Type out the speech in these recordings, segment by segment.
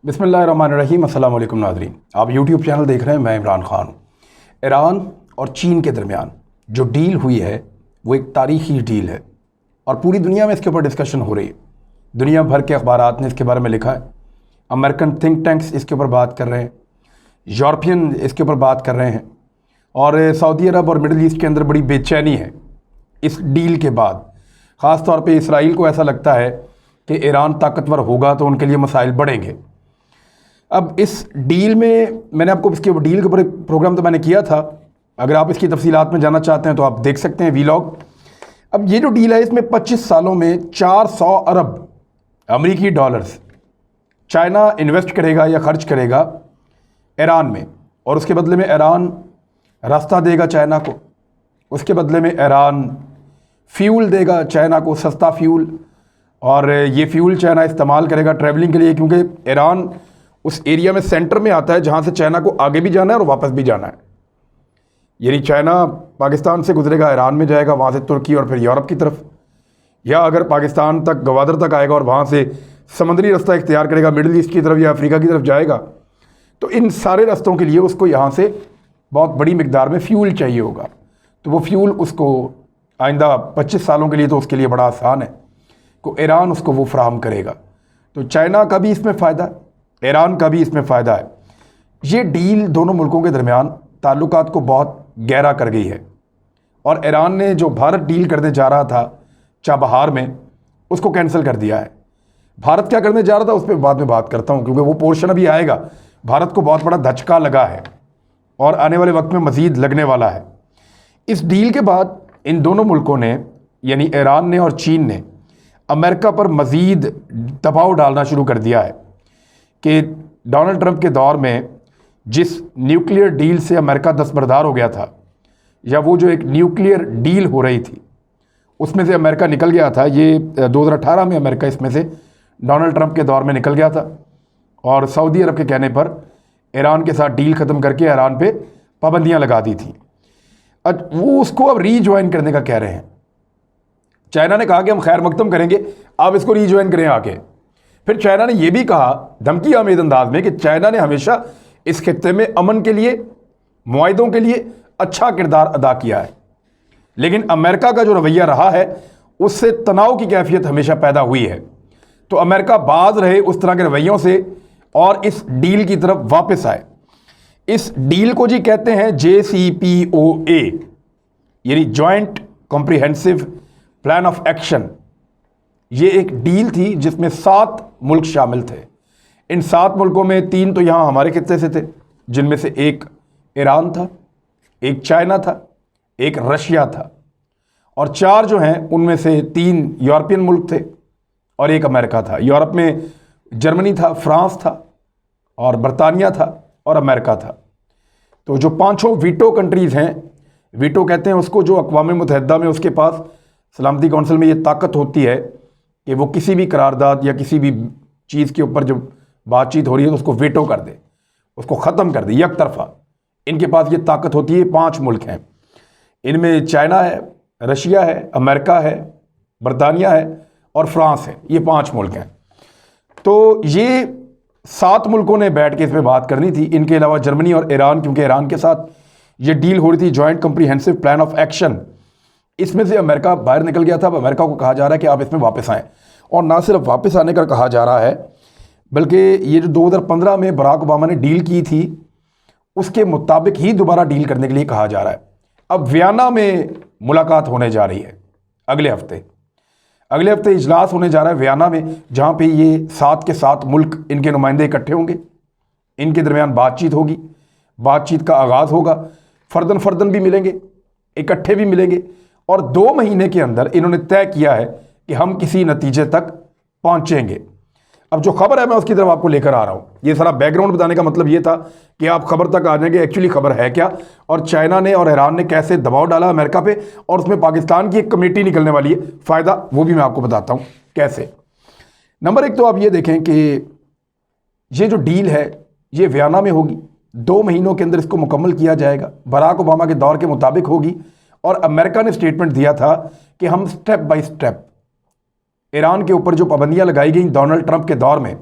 बिस्मिल्लाहिर्रहमानिर्रहीम। अस्सलाम वालेकुम नाज़रीन, आप यूट्यूब चैनल देख रहे हैं। मैं इमरान ख़ान हूँ। ईरान और चीन के दरमियान जो डील हुई है वो एक तारीख़ी डील है और पूरी दुनिया में इसके ऊपर डिस्कशन हो रही है। दुनिया भर के अखबारात ने इसके बारे में लिखा है, अमेरिकन थिंक टैंक्स इसके ऊपर बात कर रहे हैं, यूरोपियन इसके ऊपर बात कर रहे हैं और सऊदी अरब और मिडल ईस्ट के अंदर बड़ी बेचैनी है इस डील के बाद। ख़ास तौर पे इसराइल को ऐसा लगता है कि ईरान ताकतवर होगा तो उनके लिए मसाइल बढ़ेंगे। अब इस डील में मैंने आपको इसके डील के ऊपर एक प्रोग्राम तो मैंने किया था, अगर आप इसकी तफसीलात में जानना चाहते हैं तो आप देख सकते हैं वीलॉग। अब ये जो डील है इसमें 25 सालों में 400 अरब अमेरिकी डॉलर्स चाइना इन्वेस्ट करेगा या खर्च करेगा ईरान में, और उसके बदले में ईरान रास्ता देगा चाइना को। उसके बदले में ईरान फ्यूल देगा चाइना को, सस्ता फ्यूल, और ये फ्यूल चाइना इस्तेमाल करेगा ट्रैवलिंग के लिए, क्योंकि ईरान उस एरिया में सेंटर में आता है जहाँ से चाइना को आगे भी जाना है और वापस भी जाना है। यानी चाइना पाकिस्तान से गुजरेगा, ईरान में जाएगा, वहाँ से तुर्की और फिर यूरोप की तरफ, या अगर पाकिस्तान तक गवादर तक आएगा और वहाँ से समंदरी रास्ता इख्तियार करेगा मिडिल ईस्ट की तरफ या अफ्रीका की तरफ जाएगा, तो इन सारे रास्तों के लिए उसको यहाँ से बहुत बड़ी मिकदार में फ्यूल चाहिए होगा। तो वो फ्यूल उसको आइंदा 25 सालों के लिए तो उसके लिए बड़ा आसान है कि ईरान उसको वो फराहम करेगा। तो चाइना का भी इसमें फ़ायदा है, ईरान का भी इसमें फ़ायदा है। ये डील दोनों मुल्कों के दरमियान ताल्लुकात को बहुत गहरा कर गई है, और ईरान ने जो भारत डील करने जा रहा था चाबहार में, उसको कैंसिल कर दिया है। भारत क्या करने जा रहा था उस पर बाद में बात करता हूँ, क्योंकि वो पोर्शन अभी आएगा। भारत को बहुत बड़ा धचका लगा है और आने वाले वक्त में मज़ीद लगने वाला है। इस डील के बाद इन दोनों मुल्कों ने, यानी ईरान ने और चीन ने, अमेरिका पर मज़ीद दबाव डालना शुरू कर दिया है कि डोनाल्ड ट्रंप के दौर में जिस न्यूक्लियर डील से अमेरिका दस्तबरदार हो गया था, या वो जो एक न्यूक्लियर डील हो रही थी उसमें से अमेरिका निकल गया था। ये 2018 में अमेरिका इसमें से डोनाल्ड ट्रंप के दौर में निकल गया था, और सऊदी अरब के कहने पर ईरान के साथ डील ख़त्म करके ईरान पे पाबंदियाँ लगा दी थी। वो उसको अब रीज्वाइन करने का कह रहे हैं। चाइना ने कहा कि हम खैर मकदम करेंगे, आप इसको रीज्वाइन करें आके। फिर चाइना ने यह भी कहा धमकी आमेद अंदाज में कि चाइना ने हमेशा इस खित्ते में अमन के लिए, मुआहिदों के लिए अच्छा किरदार अदा किया है, लेकिन अमेरिका का जो रवैया रहा है उससे तनाव की कैफियत हमेशा पैदा हुई है। तो अमेरिका बाज रहे उस तरह के रवैयों से और इस डील की तरफ वापस आए। इस डील को जी कहते हैं JCPOA, यानी joint comprehensive plan of action. ये एक डील थी जिसमें 7 मुल्क शामिल थे। इन 7 मुल्कों में 3 तो यहाँ हमारे खित्ते से थे, जिनमें से एक ईरान था, एक चाइना था, एक रशिया था, और 4 जो हैं उनमें से 3 यूरोपियन मुल्क थे और एक अमेरिका था। यूरोप में जर्मनी था, फ्रांस था, और बरतानिया था, और अमेरिका था। तो जो 5 वीटो कंट्रीज़ हैं, वीटो कहते हैं उसको, जो अक़वाम मुत्तहिदा में उसके पास सलामती कौंसिल में ये ताकत होती है कि वो किसी भी करारदाद या किसी भी चीज़ के ऊपर जो बातचीत हो रही है तो उसको वीटो कर दे, उसको ख़त्म कर दे एक तरफा। इनके पास ये ताकत होती है। 5 मुल्क हैं, इनमें चाइना है, रशिया है, अमेरिका है, बरतानिया है और फ्रांस है। ये 5 मुल्क हैं। तो ये 7 मुल्कों ने बैठ के इस पर बात करनी थी। इनके अलावा जर्मनी और ईरान, क्योंकि ईरान के साथ ये डील हो रही थी joint comprehensive plan of action, इसमें से अमेरिका बाहर निकल गया था। अब अमेरिका को कहा जा रहा है कि आप इसमें वापस आएँ, और ना सिर्फ वापस आने का कहा जा रहा है, बल्कि ये जो 2015 में बराक ओबामा ने डील की थी उसके मुताबिक ही दोबारा डील करने के लिए कहा जा रहा है। अब वियना में मुलाकात होने जा रही है अगले हफ्ते इजलास होने जा रहा है वियना में, जहाँ पे ये 7 के 7 मुल्क, इनके नुमाइंदे इकट्ठे होंगे, इनके दरमियान बातचीत होगी, बातचीत का आगाज़ होगा, फर्दन भी मिलेंगे, इकट्ठे भी मिलेंगे, और 2 महीने के अंदर इन्होंने तय किया है कि हम किसी नतीजे तक पहुँचेंगे। अब जो खबर है मैं उसकी तरफ आपको लेकर आ रहा हूँ। ये सारा बैकग्राउंड बताने का मतलब ये था कि आप खबर तक आ जाएंगे एक्चुअली खबर है क्या, और चाइना ने और ईरान ने कैसे दबाव डाला अमेरिका पे, और उसमें पाकिस्तान की एक कमेटी निकलने वाली है, फ़ायदा वो भी मैं आपको बताता हूँ कैसे। नंबर 1 तो आप ये देखें कि ये जो डील है ये वियना में होगी, 2 महीनों के अंदर इसको मुकम्मल किया जाएगा, बराक ओबामा के दौर के मुताबिक होगी। और अमेरिका ने स्टेटमेंट दिया था कि हम स्टेप बाय स्टेप ईरान के ऊपर जो पाबंदियां लगाई गई डोनाल्ड ट्रंप के दौर में,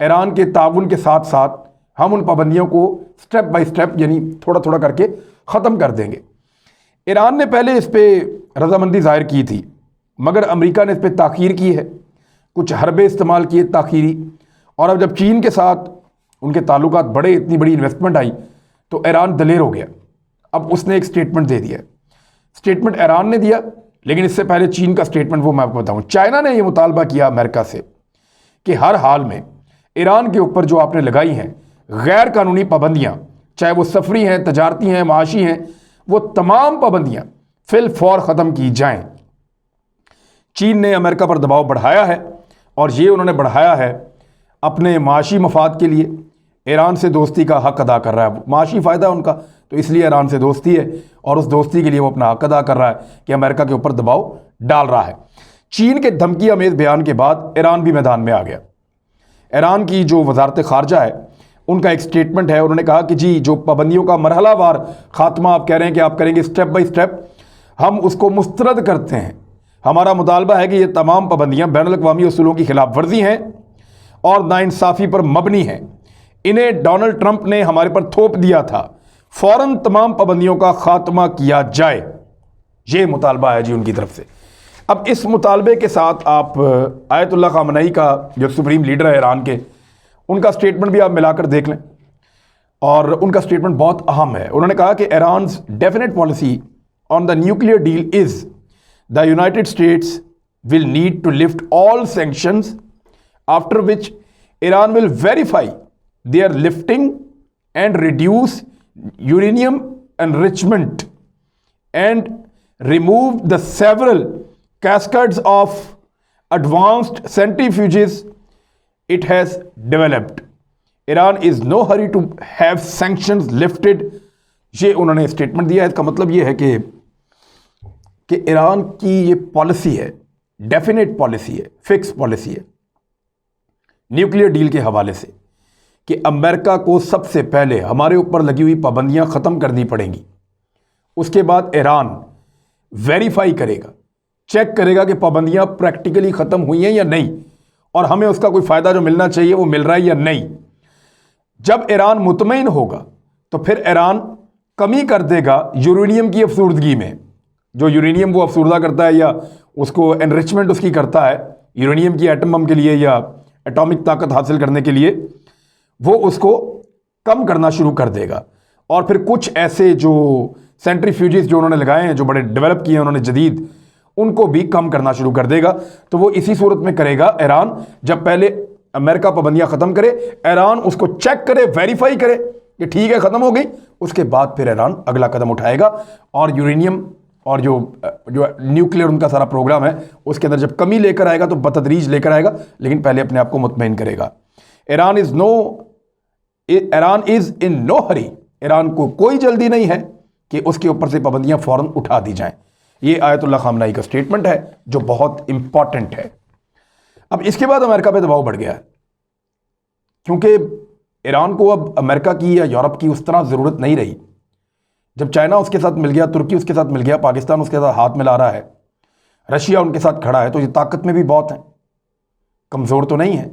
ईरान के ताउन के साथ साथ हम उन पाबंदियों को स्टेप बाय स्टेप यानी थोड़ा थोड़ा करके ख़त्म कर देंगे। ईरान ने पहले इस पर रजामंदी ज़ाहिर की थी, मगर अमेरिका ने इस पर ताख़ीर की है, कुछ हरबे इस्तेमाल किए ताख़ीरी। और अब जब चीन के साथ उनके ताल्लुकात बढ़े, इतनी बड़ी इन्वेस्टमेंट आई, तो ईरान दलेर हो गया। अब उसने एक स्टेटमेंट दे दिया। स्टेटमेंट ईरान ने दिया, लेकिन इससे पहले चीन का स्टेटमेंट वो मैं आपको बताऊं। चाइना ने यह मुतालबा किया अमेरिका से कि हर हाल में ईरान के ऊपर जो आपने लगाई हैं गैर कानूनी पाबंदियां, चाहे वो सफरी हैं, तजारती हैं, माशी हैं, वो तमाम पाबंदियां फिल फौर ख़त्म की जाएं। चीन ने अमेरिका पर दबाव बढ़ाया है, और ये उन्होंने बढ़ाया है अपने माशी मफाद के लिए। ईरान से दोस्ती का हक अदा कर रहा है, माशी फ़ायदा है उनका, तो इसलिए ईरान से दोस्ती है, और उस दोस्ती के लिए वो अपना हक अदा कर रहा है कि अमेरिका के ऊपर दबाव डाल रहा है। चीन के धमकी अमेज बयान के बाद ईरान भी मैदान में आ गया। ईरान की जो वजारत ख़ारजा है, उनका एक स्टेटमेंट है। उन्होंने कहा कि जी, जो पाबंदियों का मरहलावार खात्मा आप कह रहे हैं कि आप करेंगे स्टेप बाई स्टेप, हम उसको मुस्तरद करते हैं। हमारा मुतालबा है कि ये तमाम पाबंदियाँ बैनुल अक़वामी उसूलों की खिलाफ वर्जी हैं और नाइंसाफ़ी पर मबनी हैं। इन्हें डोनाल्ड ट्रंप ने हमारे पर थोप दिया था, फ़ौरन तमाम पाबंदियों का खात्मा किया जाए। ये मुतालबा है जी उनकी तरफ से। अब इस मुतालबे के साथ आप आयतुल्ला ख़ामनई का जो सुप्रीम लीडर है ईरान के, उनका स्टेटमेंट भी आप मिलाकर देख लें, और उनका स्टेटमेंट बहुत अहम है। उन्होंने कहा कि Iran's definite policy on the nuclear deal is the United States will need to lift all sanctions, after which Iran will verify their lifting and reduce uranium enrichment and remove the several cascades of advanced centrifuges it has developed. Iran is no hurry to have sanctions lifted. ये उन्होंने statement दिया है। इसका मतलब ये है कि Iran की ये पॉलिसी है, डेफिनेट पॉलिसी है, फिक्स पॉलिसी है न्यूक्लियर डील के हवाले से, कि अमेरिका को सबसे पहले हमारे ऊपर लगी हुई पाबंदियां ख़त्म करनी पड़ेंगी। उसके बाद ईरान वेरीफाई करेगा, चेक करेगा कि पाबंदियां प्रैक्टिकली ख़त्म हुई हैं या नहीं, और हमें उसका कोई फ़ायदा जो मिलना चाहिए वो मिल रहा है या नहीं। जब ईरान मुतमईन होगा तो फिर ईरान कमी कर देगा यूरेनियम की अफसुर्दगी में। जो यूरेनियम वो अफसुर्दा करता है या उसको एनरिचमेंट उसकी करता है यूरेनियम की एटम बम के लिए या एटॉमिक ताकत हासिल करने के लिए, वो उसको कम करना शुरू कर देगा। और फिर कुछ ऐसे जो सेंट्रीफ्यूजेस जो उन्होंने लगाए हैं, जो बड़े डेवलप किए हैं उन्होंने जदीद, उनको भी कम करना शुरू कर देगा। तो वो इसी सूरत में करेगा ईरान, जब पहले अमेरिका पाबंदियां ख़त्म करे, ईरान उसको चेक करे, वेरीफाई करे कि ठीक है ख़त्म हो गई, उसके बाद फिर ईरान अगला कदम उठाएगा और यूरेनियम और जो न्यूक्लियर उनका सारा प्रोग्राम है उसके अंदर जब कमी लेकर आएगा तो बतदरीज लेकर आएगा, लेकिन पहले अपने आप को मुतमईन करेगा। Iran is in no hurry. Iran को कोई जल्दी नहीं है कि उसके ऊपर से पाबंदियां फ़ौरन उठा दी जाएं। ये आयतुल्ला ख़ामनई का स्टेटमेंट है जो बहुत इंपॉर्टेंट है। अब इसके बाद अमेरिका पे दबाव बढ़ गया है, क्योंकि ईरान को अब अमेरिका की या यूरोप की उस तरह ज़रूरत नहीं रही। जब चाइना उसके साथ मिल गया, तुर्की उसके साथ मिल गया, पाकिस्तान उसके साथ हाथ मिला रहा है, रशिया उनके साथ खड़ा है, तो ये ताकत में भी बहुत हैं, कमज़ोर तो नहीं है।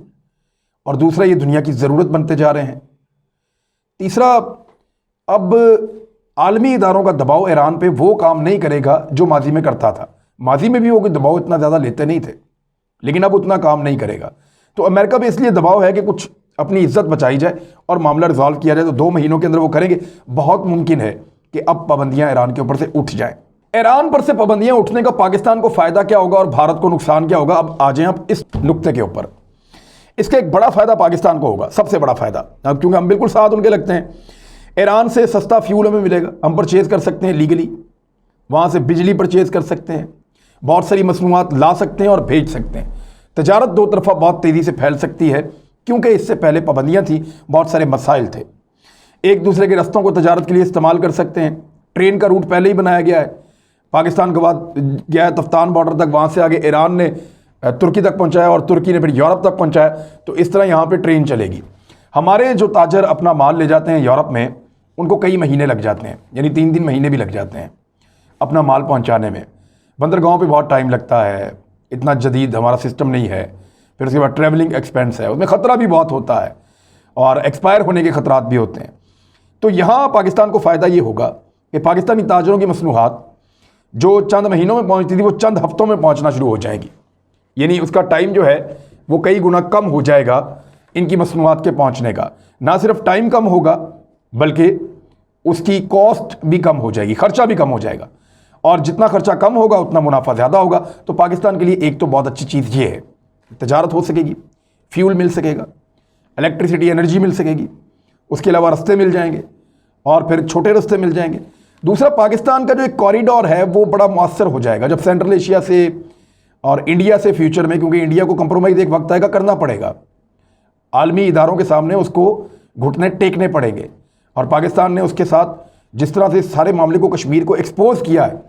और दूसरा, ये दुनिया की ज़रूरत बनते जा रहे हैं। तीसरा, अब आलमी इदारों का दबाव ईरान पे वो काम नहीं करेगा जो माजी में करता था। माजी में भी वो कोई दबाव इतना ज़्यादा लेते नहीं थे, लेकिन अब उतना काम नहीं करेगा। तो अमेरिका पे इसलिए दबाव है कि कुछ अपनी इज्जत बचाई जाए और मामला रिजॉल्व किया जाए। तो 2 महीनों के अंदर वो करेंगे। बहुत मुमकिन है कि अब पाबंदियां ईरान के ऊपर से उठ जाएं। ईरान पर से पाबंदियां उठने का पाकिस्तान को फ़ायदा क्या होगा और भारत को नुकसान क्या होगा? अब आ जाएं आप इस नुक्ते के ऊपर। इसका एक बड़ा फ़ायदा पाकिस्तान को होगा, सबसे बड़ा फ़ायदा, अब क्योंकि हम बिल्कुल साथ उनके लगते हैं। ईरान से सस्ता फ्यूल हमें मिलेगा, हम परचेज़ कर सकते हैं लीगली, वहाँ से बिजली परचेज़ कर सकते हैं, बहुत सारी मसनूआत ला सकते हैं और भेज सकते हैं। तजारत दो तरफा बहुत तेज़ी से फैल सकती है, क्योंकि इससे पहले पाबंदियाँ थी, बहुत सारे मसाइल थे। एक दूसरे के रस्तों को तजारत के लिए इस्तेमाल कर सकते हैं। ट्रेन का रूट पहले ही बनाया गया है, पाकिस्तान के बाद गया है तफ्तान बॉर्डर तक, वहाँ से आगे ईरान ने तुर्की तक पहुँचाया और तुर्की ने फिर यूरोप तक पहुँचाया। तो इस तरह यहाँ पे ट्रेन चलेगी। हमारे जो ताजर अपना माल ले जाते हैं यूरोप में, उनको कई महीने लग जाते हैं, यानी 3-3 महीने भी लग जाते हैं अपना माल पहुँचाने में। बंदरगाहों पे बहुत टाइम लगता है, इतना जदीद हमारा सिस्टम नहीं है। फिर उसके बाद ट्रैवलिंग एक्सपेंस है, उसमें ख़तरा भी बहुत होता है और एक्सपायर होने के खतरात भी होते हैं। तो यहाँ पाकिस्तान को फ़ायदा ये होगा कि पाकिस्तानी ताजरों की मसनूहात जो चंद महीनों में पहुँचती थी वो चंद हफ्तों में पहुँचना शुरू हो जाएगी, यानी उसका टाइम जो है वो कई गुना कम हो जाएगा इनकी मसनूआत के पहुँचने का। ना सिर्फ टाइम कम होगा बल्कि उसकी कॉस्ट भी कम हो जाएगी, खर्चा भी कम हो जाएगा, और जितना खर्चा कम होगा उतना मुनाफा ज़्यादा होगा। तो पाकिस्तान के लिए एक तो बहुत अच्छी चीज़ ये है, तजारत हो सकेगी, फ्यूल मिल सकेगा, इलेक्ट्रिसिटी एनर्जी मिल सकेगी, उसके अलावा रास्ते मिल जाएंगे और फिर छोटे रास्ते मिल जाएंगे। दूसरा, पाकिस्तान का जो एक कॉरिडोर है वो बड़ा मुअस्सर हो जाएगा जब सेंट्रल एशिया से और इंडिया से फ्यूचर में, क्योंकि इंडिया को कंप्रोमाइज़ एक वक्त आएगा करना पड़ेगा, आलमी इदारों के सामने उसको घुटने टेकने पड़ेंगे। और पाकिस्तान ने उसके साथ जिस तरह से सारे मामले को, कश्मीर को एक्सपोज किया है,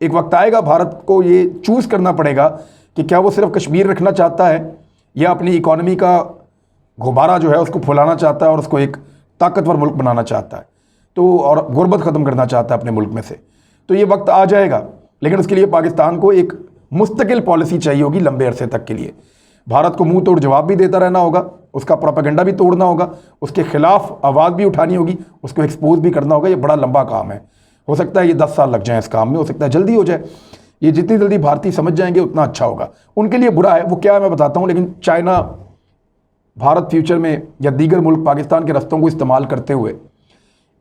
एक वक्त आएगा भारत को ये चूज़ करना पड़ेगा कि क्या वो सिर्फ कश्मीर रखना चाहता है या अपनी इकॉनमी का गुब्बारा जो है उसको फुलाना चाहता है और उसको एक ताकतवर मुल्क बनाना चाहता है, तो और गुर्बत ख़त्म करना चाहता है अपने मुल्क में से। तो ये वक्त आ जाएगा, लेकिन उसके लिए पाकिस्तान को एक मुस्तकिल पॉलिसी चाहिए होगी लंबे अरसे तक के लिए। भारत को मुंह तोड़ जवाब भी देता रहना होगा, उसका प्रोपेगेंडा भी तोड़ना होगा, उसके खिलाफ आवाज़ भी उठानी होगी, उसको एक्सपोज भी करना होगा। ये बड़ा लंबा काम है, हो सकता है ये 10 साल लग जाए इस काम में, हो सकता है जल्दी हो जाए। ये जितनी जल्दी भारतीय समझ जाएंगे उतना अच्छा होगा। उनके लिए बुरा है, वो क्या है मैं बताता हूँ, लेकिन चाइना, भारत फ्यूचर में या दीगर मुल्क पाकिस्तान के रस्तों को इस्तेमाल करते हुए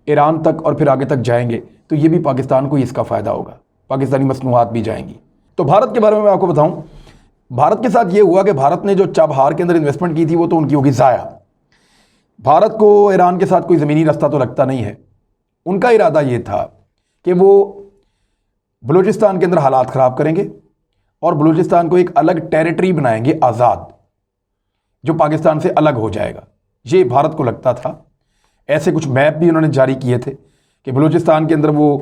ईरान तक और फिर आगे तक जाएंगे, तो ये भी पाकिस्तान को ही इसका फ़ायदा होगा, पाकिस्तानी मसनूआत भी जाएंगी। तो भारत के बारे में मैं आपको बताऊं, भारत के साथ ये हुआ कि भारत ने जो चाबहार के अंदर इन्वेस्टमेंट की थी वो तो उनकी होगी ज़ाया। भारत को ईरान के साथ कोई ज़मीनी रास्ता तो लगता नहीं है। उनका इरादा ये था कि वो बलूचिस्तान के अंदर हालात ख़राब करेंगे और बलूचिस्तान को एक अलग टेरिटरी बनाएंगे, आज़ाद, जो पाकिस्तान से अलग हो जाएगा। ये भारत को लगता था। ऐसे कुछ मैप भी उन्होंने जारी किए थे कि बलूचिस्तान के अंदर वो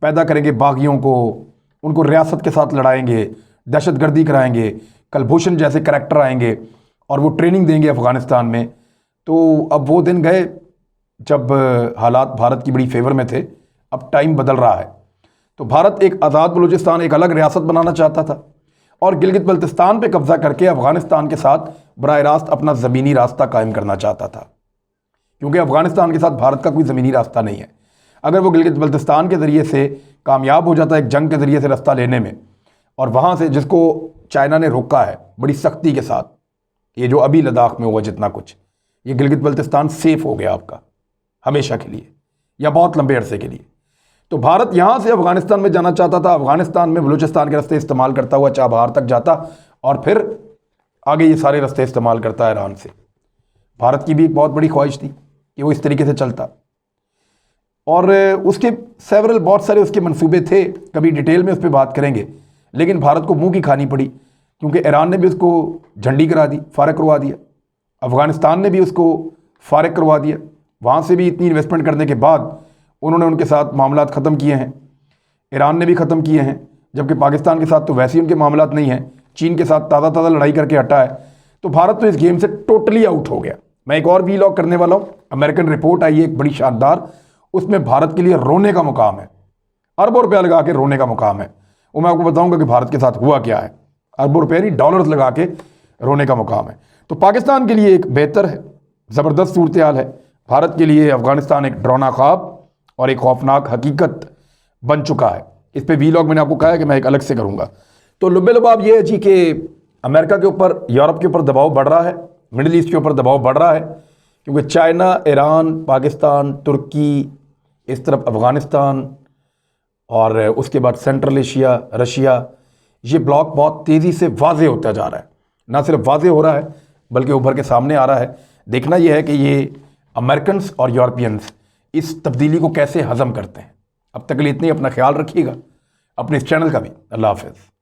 पैदा करेंगे बागियों को, उनको रियासत के साथ लड़ाएंगे, दहशतगर्दी कराएंगे, कलभूषण जैसे करैक्टर आएंगे और वो ट्रेनिंग देंगे अफ़गानिस्तान में। तो अब वो दिन गए जब हालात भारत की बड़ी फेवर में थे, अब टाइम बदल रहा है। तो भारत एक आज़ाद बलूचिस्तान, एक अलग रियासत बनाना चाहता था और गिलगित बल्तिस्तान पे कब्ज़ा करके अफ़गानिस्तान के साथ बराह रास्त अपना ज़मीनी रास्ता कायम करना चाहता था, क्योंकि अफ़गानिस्तान के साथ भारत का कोई ज़मीनी रास्ता नहीं है। अगर वो गिलगित बल्तिस्तान के ज़रिए से कामयाब हो जाता है एक जंग के ज़रिए से रास्ता लेने में, और वहाँ से जिसको चाइना ने रोका है बड़ी सख्ती के साथ, ये जो अभी लद्दाख में हुआ जितना कुछ, ये गिलगित बल्तिस्तान सेफ़ हो गया आपका हमेशा के लिए या बहुत लंबे अरसे के लिए। तो भारत यहाँ से अफ़गानिस्तान में जाना चाहता था, अफ़गानिस्तान में बलूचिस्तान के रास्ते इस्तेमाल करता हुआ चाबहार तक जाता और फिर आगे ये सारे रास्ते इस्तेमाल करता है ईरान से। भारत की भी एक बहुत बड़ी ख्वाहिश थी कि वो इस तरीके से चलता, और उसके बहुत सारे उसके मंसूबे थे, कभी डिटेल में उस पर बात करेंगे। लेकिन भारत को मुंह की खानी पड़ी, क्योंकि ईरान ने भी उसको झंडी करा दी, फारग करवा दिया, अफ़गानिस्तान ने भी उसको फारग करवा दिया। वहाँ से भी इतनी इन्वेस्टमेंट करने के बाद उन्होंने उनके साथ मामलात ख़त्म किए हैं, ईरान ने भी ख़त्म किए हैं, जबकि पाकिस्तान के साथ तो वैसे ही उनके मामलात नहीं हैं, चीन के साथ ताज़ा लड़ाई करके हटा है। तो भारत तो इस गेम से टोटली आउट हो गया। मैं एक और वीलॉग करने वाला हूँ, अमेरिकन रिपोर्ट आई है एक बड़ी शानदार, उसमें भारत के लिए रोने का मुकाम है, अरबों रुपया लगा के रोने का मुकाम है। वो मैं आपको बताऊंगा कि भारत के साथ हुआ क्या है, अरबों रुपये नहीं डॉलर्स लगा के रोने का मुकाम है। तो पाकिस्तान के लिए एक बेहतर है, ज़बरदस्त सूरत हाल है। भारत के लिए अफ़गानिस्तान एक डरावना ख्वाब और एक खौफनाक हकीकत बन चुका है। इस पर वीलॉग मैंने आपको कहा है कि मैं एक अलग से करूँगा। तो लुब्बे लुबाब ये है जी कि अमेरिका के ऊपर, यूरोप के ऊपर दबाव बढ़ रहा है, मिडिल ईस्ट के ऊपर दबाव बढ़ रहा है, क्योंकि चाइना, ईरान, पाकिस्तान, तुर्की, इस तरफ अफ़गानिस्तान और उसके बाद सेंट्रल एशिया, रशिया, ये ब्लॉक बहुत तेज़ी से वाज़े होता जा रहा है। ना सिर्फ वाज़े हो रहा है बल्कि उभर के सामने आ रहा है। देखना यह है कि ये अमेरिकन्स और यूरोपियंस इस तब्दीली को कैसे हज़म करते हैं। अब तक के लिए इतनी, अपना ख्याल रखिएगा, अपने इस चैनल का भी। अल्लाह हाफ़िज़।